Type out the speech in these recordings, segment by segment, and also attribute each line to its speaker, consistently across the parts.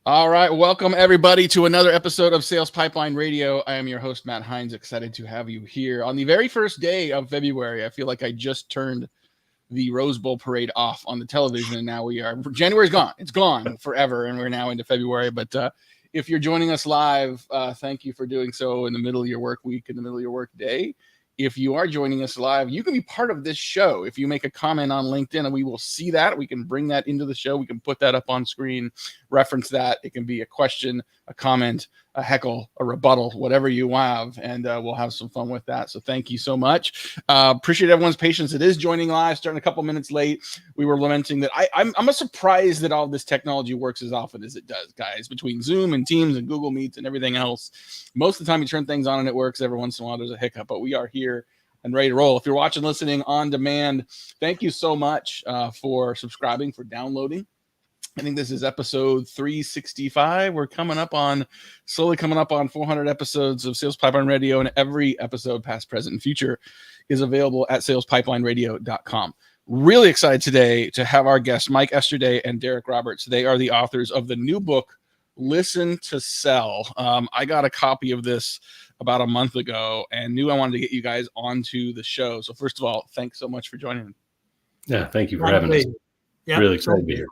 Speaker 1: All right. Welcome, everybody, to another episode of Sales Pipeline Radio. I am your host, Matt Heinz. Excited to have you here on the very first day of February. I feel like I just turned the Rose Bowl parade off on the television, and now we are. January's gone. It's gone forever, and we're now into February. But if you're joining us live, thank you for doing so in the middle of your work week, in the middle of your work day. If you are joining us live, you can be part of this show. If you make a comment on LinkedIn, and we will see that, we can bring that into the show. We can put that up on screen, reference that. It can be a question, a comment, a heckle, a rebuttal, whatever you have, and we'll have some fun with that. So thank you so much. Appreciate everyone's patience. It is joining live, starting a couple minutes late. We were lamenting that I'm surprised that all this technology works as often as it does, guys, between Zoom and Teams and Google Meets and everything else. Most of the time you turn things on and it works. Every once in a while there's a hiccup, but we are here and ready to roll. If you're watching, listening on demand, thank you so much for subscribing, for downloading. I think this is episode 365. We're slowly coming up on 400 episodes of Sales Pipeline Radio, and every episode, past, present, and future, is available at salespipelineradio.com. Really excited today to have our guests, Mike Esterday and Derek Roberts. They are the authors of the new book, Listen to Sell. I got a copy of this about a month ago and knew I wanted to get you guys onto the show. So first of all, thanks so much for joining me.
Speaker 2: Yeah, thank you for having us. Yep. Really excited to be here.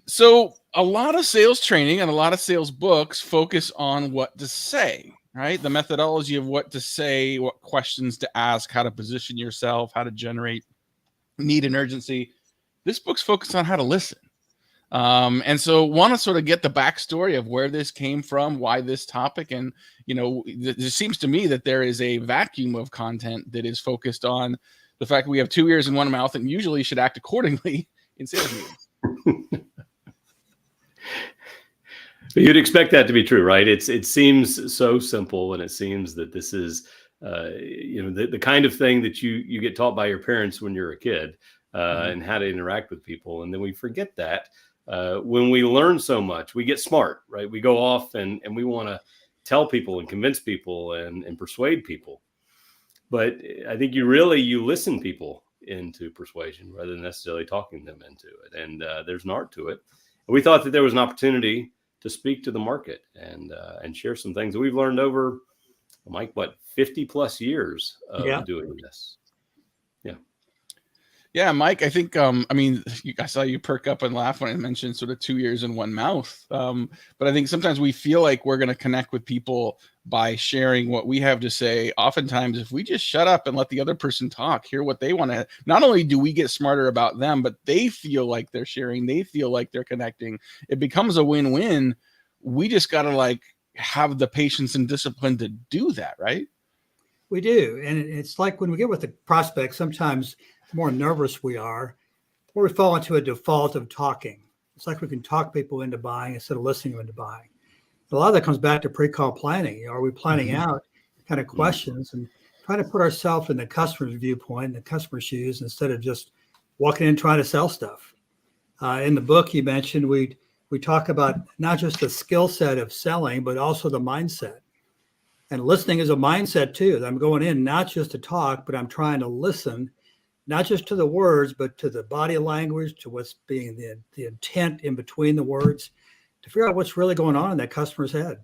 Speaker 1: So a lot of sales training and a lot of sales books focus on what to say, right? The methodology of what to say, what questions to ask, how to position yourself, how to generate need and urgency. This book's focused on how to listen. And so want to sort of get the backstory of where this came from, why this topic. And, it seems to me that there is a vacuum of content that is focused on the fact that we have two ears and one mouth and usually should act accordingly in sales meetings.
Speaker 2: You'd expect that to be true, right? It seems so simple, and it seems that this is, the kind of thing that you get taught by your parents when you're a kid, and how to interact with people. And then we forget that when we learn so much, we get smart, right? We go off and we want to tell people and convince people and persuade people. But I think you listen people into persuasion rather than necessarily talking them into it. And there's an art to it. And we thought that there was an opportunity to speak to the market and share some things that we've learned over, Mike, 50 plus years of doing this.
Speaker 1: Yeah, Mike, I think, I saw you perk up and laugh when I mentioned sort of 2 ears and one mouth. But I think sometimes we feel like we're going to connect with people by sharing what we have to say. Oftentimes, if we just shut up and let the other person talk, hear what they want to, not only do we get smarter about them, but they feel like they're sharing, they feel like they're connecting. It becomes a win-win. We just got to have the patience and discipline to do that, right?
Speaker 3: We do. And it's like when we get with the prospect, sometimes the more nervous we are, or we fall into a default of talking. It's like we can talk people into buying instead of listening them into buying. A lot of that comes back to pre-call planning. Are we planning out kind of questions and trying to put ourselves in the customer's viewpoint, the customer's shoes, instead of just walking in trying to sell stuff? In the book you mentioned, we talk about not just the skill set of selling, but also the mindset. And listening is a mindset too. I'm going in not just to talk, but I'm trying to listen, not just to the words, but to the body language, to what's being the intent in between the words, to figure out what's really going on in that customer's head.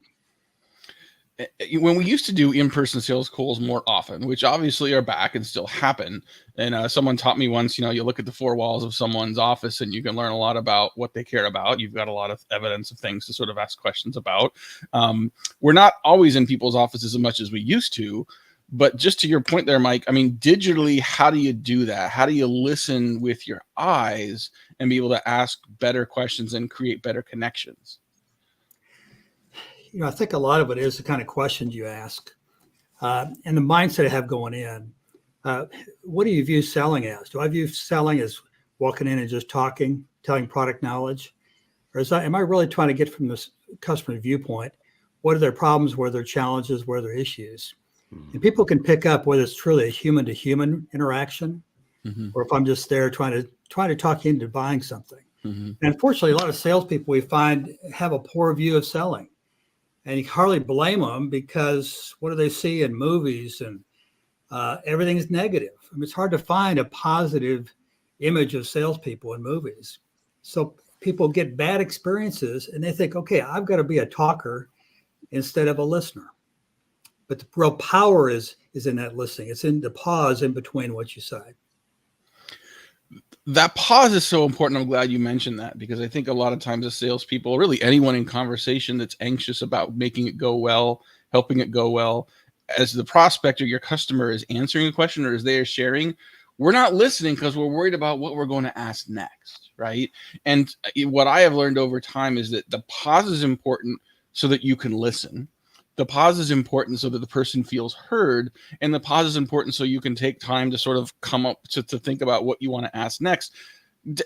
Speaker 1: When we used to do in-person sales calls more often, which obviously are back and still happen. And someone taught me once, you look at the four walls of someone's office and you can learn a lot about what they care about. You've got a lot of evidence of things to sort of ask questions about. We're not always in people's offices as much as we used to, but just to your point there, Mike, digitally, how do you do that? How do you listen with your eyes and be able to ask better questions and create better connections?
Speaker 3: I think a lot of it is the kind of questions you ask and the mindset I have going in. What do you view selling as? Do I view selling as walking in and just talking, telling product knowledge? Or am I really trying to get from this customer viewpoint? What are their problems? What are their challenges? What are their issues? And people can pick up whether it's truly a human-to-human interaction, or if I'm just there trying to talk you into buying something. And unfortunately, a lot of salespeople we find have a poor view of selling. And you hardly blame them, because what do they see in movies? And everything is negative. It's hard to find a positive image of salespeople in movies. So people get bad experiences and they think, okay, I've got to be a talker instead of a listener. But the real power is in that listening. It's in the pause in between what you say.
Speaker 1: That pause is so important. I'm glad you mentioned that, because I think a lot of times as salespeople, really anyone in conversation that's anxious about making it go well, helping it go well, as the prospect or your customer is answering a question or as they are sharing, we're not listening because we're worried about what we're going to ask next, right? And what I have learned over time is that the pause is important so that you can listen. The pause is important so that the person feels heard, and the pause is important so you can take time to sort of come up to think about what you want to ask next.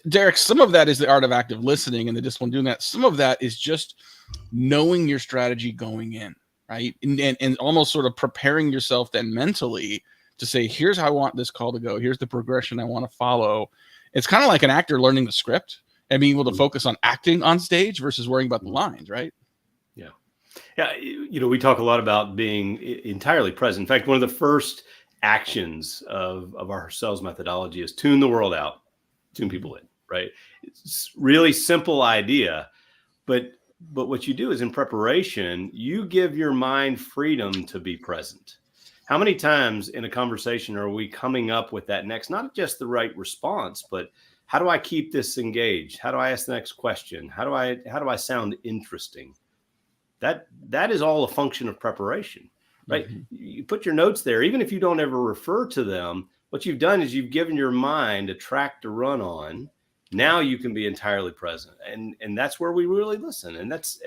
Speaker 1: Derek, some of that is the art of active listening and the discipline doing that. Some of that is just knowing your strategy going in, right? And almost sort of preparing yourself then mentally to say, here's how I want this call to go. Here's the progression I want to follow. It's kind of like an actor learning the script and being able to focus on acting on stage versus worrying about the lines, right?
Speaker 2: Yeah, we talk a lot about being entirely present. In fact, one of the first actions of our sales methodology is tune the world out, tune people in, right? It's really simple idea, but what you do is in preparation, you give your mind freedom to be present. How many times in a conversation are we coming up with that next, not just the right response, but how do I keep this engaged? How do I ask the next question? How do I sound interesting? That is all a function of preparation, right? Mm-hmm. You put your notes there, even if you don't ever refer to them, what you've done is you've given your mind a track to run on. Now you can be entirely present. And that's where we really listen. And that's,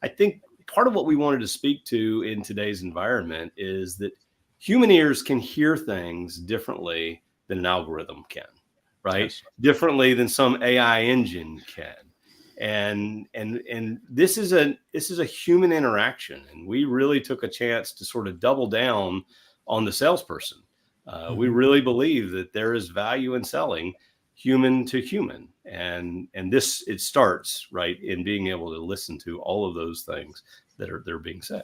Speaker 2: I think part of what we wanted to speak to in today's environment is that human ears can hear things differently than an algorithm can, right? Yes. Differently than some AI engine can. And this is a human interaction, and we really took a chance to sort of double down on the salesperson. We really believe that there is value in selling human to human, and it starts right in being able to listen to all of those things that are being said.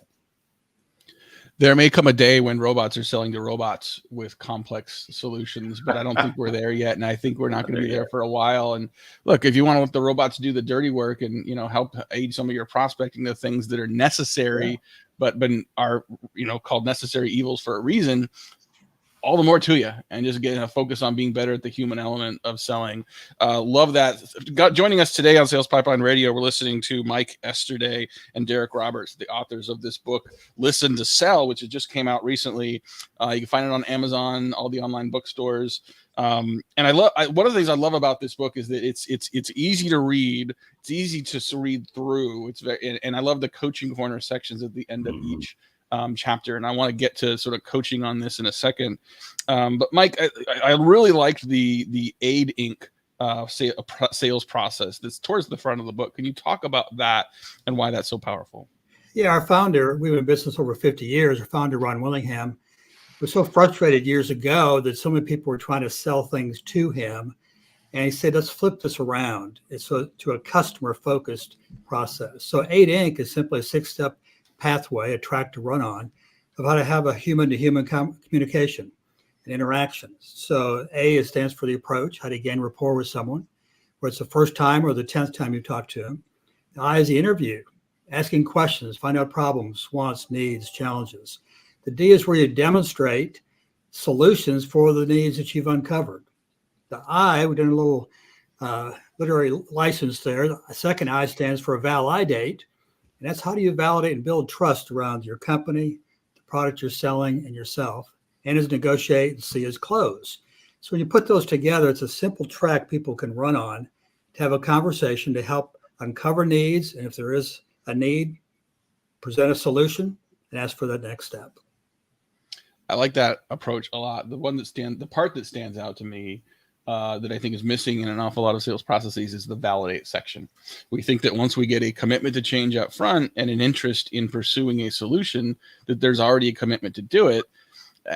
Speaker 1: There may come a day when robots are selling to robots with complex solutions, but I don't think we're there yet. And I think we're not going to be there for a while. And look, if you want to let the robots do the dirty work and, help aid some of your prospecting, the things that are necessary, but are, called necessary evils for a reason, all the more to you, and just getting a focus on being better at the human element of selling. Love that. Joining us today on Sales Pipeline Radio, we're listening to Mike Esterday and Derek Roberts, the authors of this book, Listen to Sell, which just came out recently. You can find it on Amazon, all the online bookstores. And one of the things I love about this book is that it's easy to read. It's easy to read through. It's very, and I love the coaching corner sections at the end of each chapter, and I want to get to sort of coaching on this in a second. But Mike, I really liked the Aid Inc. Sales process that's towards the front of the book. Can you talk about that and why that's so powerful?
Speaker 3: Yeah, our founder, we've been in business over 50 years. Our founder, Ron Willingham, was so frustrated years ago that so many people were trying to sell things to him. And he said, let's flip this around. It's to a customer-focused process. So Aid Inc. is simply a 6-step pathway, a track to run on, of how to have a human-to-human communication and interactions. So A stands for the approach, how to gain rapport with someone, whether it's the first time or the 10th time you talk to them. The I is the interview, asking questions, find out problems, wants, needs, challenges. The D is where you demonstrate solutions for the needs that you've uncovered. The I, we've done a little literary license there. The second I stands for validate. And that's how do you validate and build trust around your company, the product you're selling, and yourself. And is negotiate, and C is close. So when you put those together, it's a simple track people can run on to have a conversation to help uncover needs. And if there is a need, present a solution and ask for that next step.
Speaker 1: I like that approach a lot. The part that stands out to me that I think is missing in an awful lot of sales processes is the validate section. We think that once we get a commitment to change up front and an interest in pursuing a solution, that there's already a commitment to do it.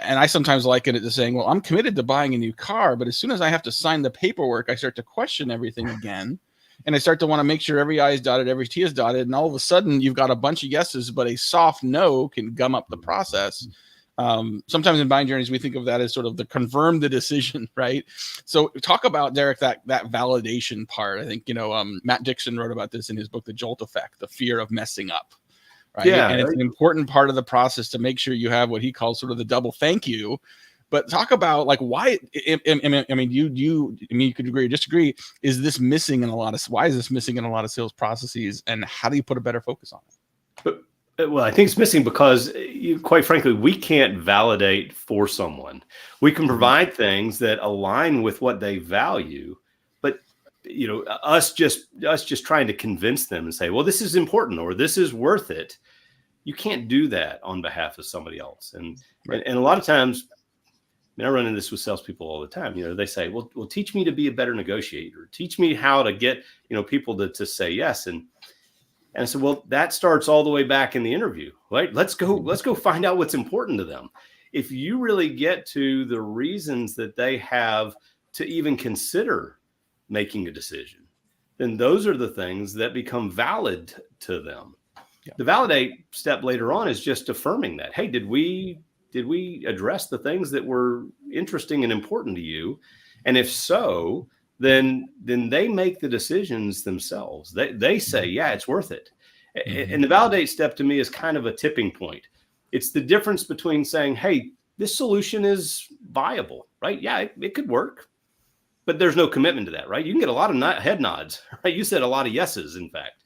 Speaker 1: And I sometimes liken it to saying, well, I'm committed to buying a new car, but as soon as I have to sign the paperwork, I start to question everything again. And I start to want to make sure every I is dotted, every T is dotted. And all of a sudden you've got a bunch of yeses, but a soft no can gum up the process. Sometimes in buying journeys, we think of that as sort of the confirm the decision, right? So talk about, Derek, that validation part. I think, Matt Dixon wrote about this in his book, The Jolt Effect, the fear of messing up, right?
Speaker 2: Yeah,
Speaker 1: and it's an important part of the process to make sure you have what he calls sort of the double thank you. But talk about like why, you could agree or disagree. Is this missing in why is this missing in a lot of sales processes, and how do you put a better focus on it?
Speaker 2: Well, I think it's missing because, quite frankly, we can't validate for someone. We can provide things that align with what they value, but us just trying to convince them and say, well, this is important or this is worth it. You can't do that on behalf of somebody else. And a lot of times, I run into this with salespeople all the time. They say, well, teach me to be a better negotiator. Teach me how to get people to say yes. And I said, well, that starts all the way back in the interview, right? Let's go find out what's important to them. If you really get to the reasons that they have to even consider making a decision, then those are the things that become valid to them. Yeah. The validate step later on is just affirming that, hey, did we address the things that were interesting and important to you? And if so, then they make the decisions themselves. They say, yeah, it's worth it. Mm-hmm. And the validate step to me is kind of a tipping point. It's the difference between saying, hey, this solution is viable, right? Yeah, it could work, but there's no commitment to that, right? You can get a lot of head nods, right? You said a lot of yeses, in fact.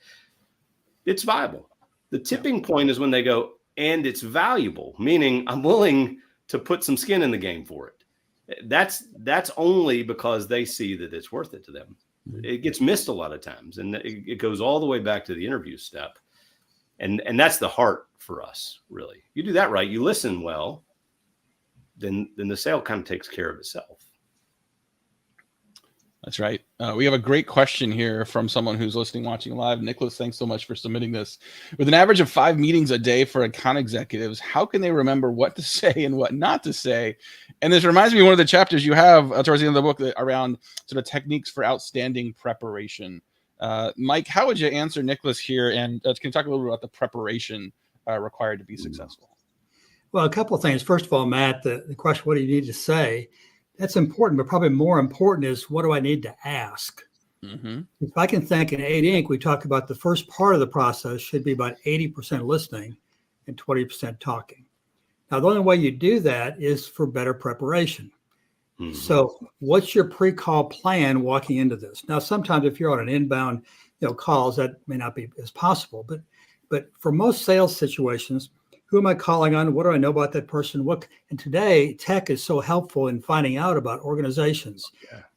Speaker 2: It's viable. The tipping point is when they go, and it's valuable, meaning I'm willing to put some skin in the game for it. That's only because they see that it's worth it to them. It gets missed a lot of times, and it goes all the way back to the interview step. And that's the heart for us, really. You do that right, you listen well, then the sale kind of takes care of itself.
Speaker 1: That's right. We have a great question here from someone who's listening, watching live. Nicholas, thanks so much for submitting this. With an average of 5 meetings a day for account executives, how can they remember what to say and what not to say? And this reminds me of one of the chapters you have towards the end of the book around sort of techniques for outstanding preparation. Mike, how would you answer Nicholas here? And can you talk a little bit about the preparation required to be successful?
Speaker 3: Well, a couple of things. First of all, Matt, the question, what do you need to say? That's important, but probably more important is, what do I need to ask? Mm-hmm. If I can think in 8 Inc., we talk about the first part of the process should be about 80% listening and 20% talking. Now, the only way you do that is for better preparation. Mm-hmm. So what's your pre-call plan walking into this? Now, sometimes if you're on an inbound calls, that may not be as possible, but for most sales situations, who am I calling on? What do I know about that person? And today, tech is so helpful in finding out about organizations,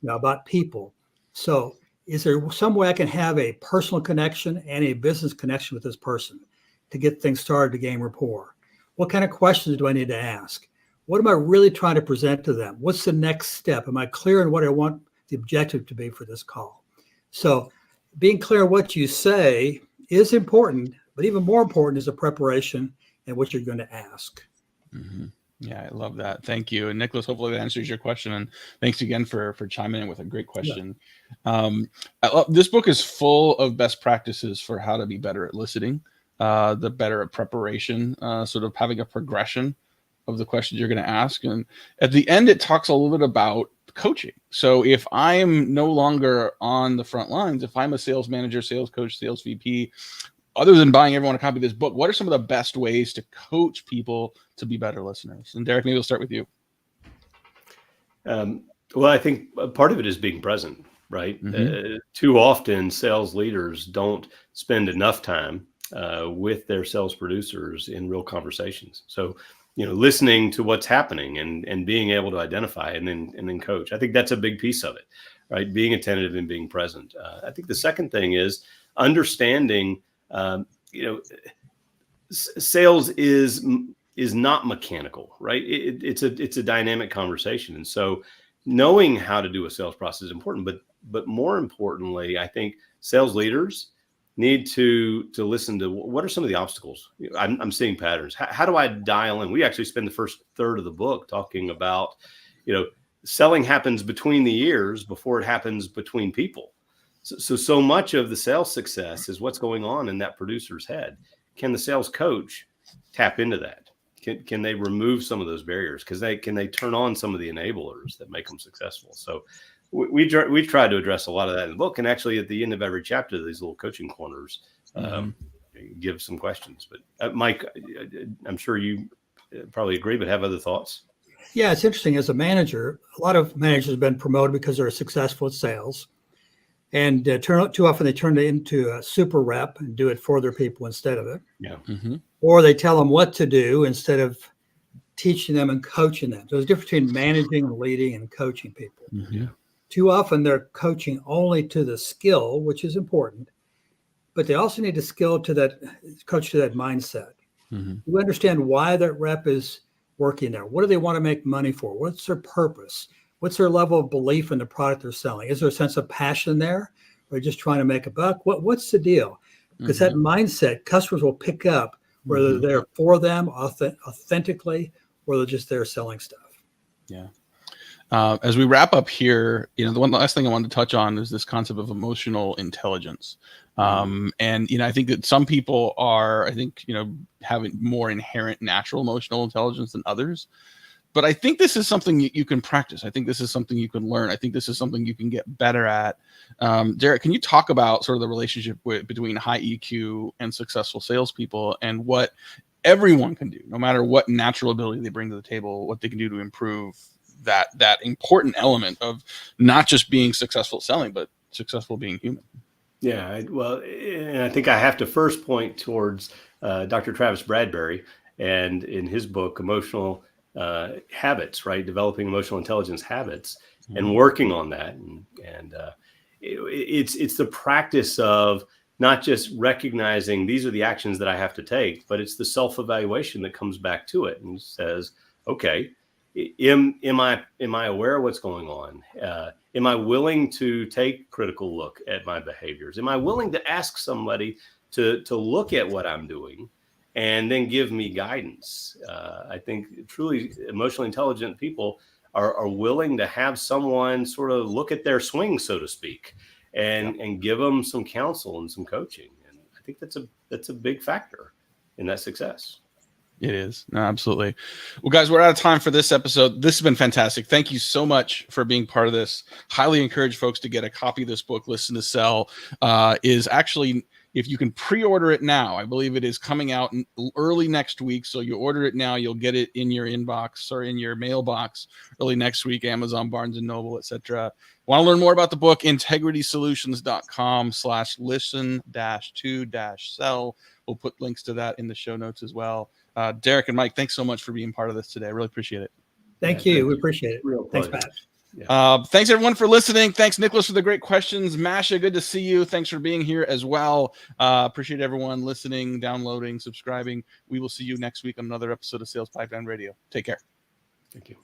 Speaker 3: about people. So is there some way I can have a personal connection and a business connection with this person to get things started, to gain rapport? What kind of questions do I need to ask? What am I really trying to present to them? What's the next step? Am I clear on what I want the objective to be for this call? So being clear on what you say is important, but even more important is the preparation and what you're going to ask.
Speaker 1: Mm-hmm. Yeah, I love that. Thank you. And Nicholas, hopefully that answers your question. And thanks again for chiming in with a great question. Yeah. This book is full of best practices for how to be better at listening, the better at preparation, sort of having a progression of the questions you're going to ask. And at the end, it talks a little bit about coaching. So if I'm no longer on the front lines, if I'm a sales manager, sales coach, sales VP, other than buying everyone a copy of this book, what are some of the best ways to coach people to be better listeners? And Derek, maybe we'll start with you.
Speaker 2: Well, I think part of it is being present, right? Mm-hmm. Too often, sales leaders don't spend enough time with their sales producers in real conversations. So, listening to what's happening and being able to identify and then coach. I think that's a big piece of it, right? Being attentive and being present. I think the second thing is understanding. Sales is not mechanical, right? It's a dynamic conversation. And so knowing how to do a sales process is important, but more importantly, I think sales leaders need to listen to what are some of the obstacles. I'm seeing patterns. How do I dial in? We actually spend the first third of the book talking about, selling happens between the ears before it happens between people. So much of the sales success is what's going on in that producer's head. Can the sales coach tap into that? Can they remove some of those barriers? Can they turn on some of the enablers that make them successful? So we tried to address a lot of that in the book, and actually at the end of every chapter, these little coaching corners give some questions. But Mike, I'm sure you probably agree, but have other thoughts.
Speaker 3: Yeah, it's interesting. As a manager, a lot of managers have been promoted because they're successful at sales. And too often they turn it into a super rep and do it for their people instead of it.
Speaker 2: Yeah.
Speaker 3: Or they tell them what to do instead of teaching them and coaching them. So there's a difference between managing and leading and coaching people. Too often they're coaching only to the skill, which is important, but they also need to coach to that mindset. You understand why that rep is working there. What do they want to make money for? What's their purpose? What's their level of belief in the product they're selling? Is there a sense of passion there? Or just trying to make a buck? What's the deal? Because that mindset, customers will pick up whether they're for them authentically or they're just there selling stuff.
Speaker 1: Yeah. As we wrap up here, the last thing I wanted to touch on is this concept of emotional intelligence. And, I think that some people are, having more inherent natural emotional intelligence than others. But I think this is something you can practice. I think this is something you can learn. I think this is something you can get better at. Derek, can you talk about sort of the relationship between high EQ and successful salespeople and what everyone can do, no matter what natural ability they bring to the table, what they can do to improve that important element of not just being successful at selling, but successful being human?
Speaker 2: Yeah, and I think I have to first point towards Dr. Travis Bradberry, and in his book, Emotional Habits, right? Developing emotional intelligence habits and working on that. And it's the practice of not just recognizing these are the actions that I have to take, but it's the self-evaluation that comes back to it and says, okay, am I aware of what's going on? Am I willing to take critical look at my behaviors? Am I willing to ask somebody to look at what I'm doing and then give me guidance? I think truly emotionally intelligent people are willing to have someone sort of look at their swing, so to speak, and give them some counsel and some coaching. And I think that's a big factor in that success.
Speaker 1: It is. No, absolutely. Well, guys, we're out of time for this episode. This has been fantastic. Thank you so much for being part of this. Highly encourage folks to get a copy of this book. Listen to Sell is actually, if you can pre-order it now, I believe it is coming out early next week. So you order it now, you'll get it in your inbox or in your mailbox early next week, Amazon, Barnes & Noble, etc. Want to learn more about the book? integritysolutions.com/listen-to-sell. We'll put links to that in the show notes as well. Derek and Mike, thanks so much for being part of this today. I really appreciate it.
Speaker 3: Thank you. We appreciate it. Thanks,
Speaker 2: pleasure.
Speaker 3: Matt.
Speaker 1: Thanks everyone for listening. Thanks, Nicholas, for the great questions. Masha, good to see you. Thanks for being here as well. Appreciate everyone listening, downloading, subscribing. We will see you next week on another episode of Sales Pipeline Radio. Take care.
Speaker 2: Thank you.